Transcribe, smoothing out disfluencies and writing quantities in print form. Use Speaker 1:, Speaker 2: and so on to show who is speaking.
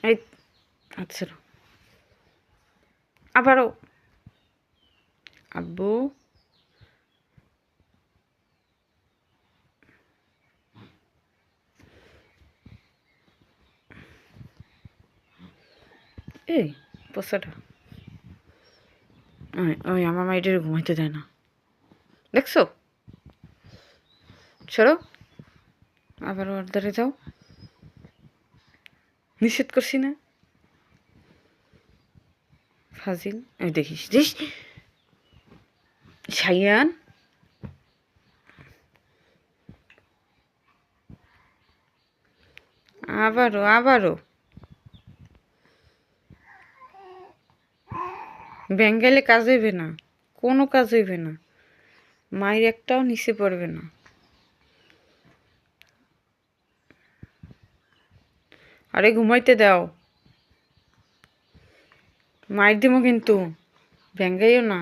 Speaker 1: এই আচ্ছা আবারও আব্বু এই পোষাটা ওই আমার মাইটের ঘুমাইতে দেয় না দেখছো সরো আবার ওর ধারে যাও নিষেধ করছি না ফাজিল এই দেখিস দেখিস সাইয়ান আবারও বেঙ্গালে কাজ হইবে না, কোনো কাজ হইবে না, মায়ের একটাও নিচে পড়বে না। আরে ঘুমাইতে দাও, মায়ের দিব কিন্তু, ভেঙ্গাইও না।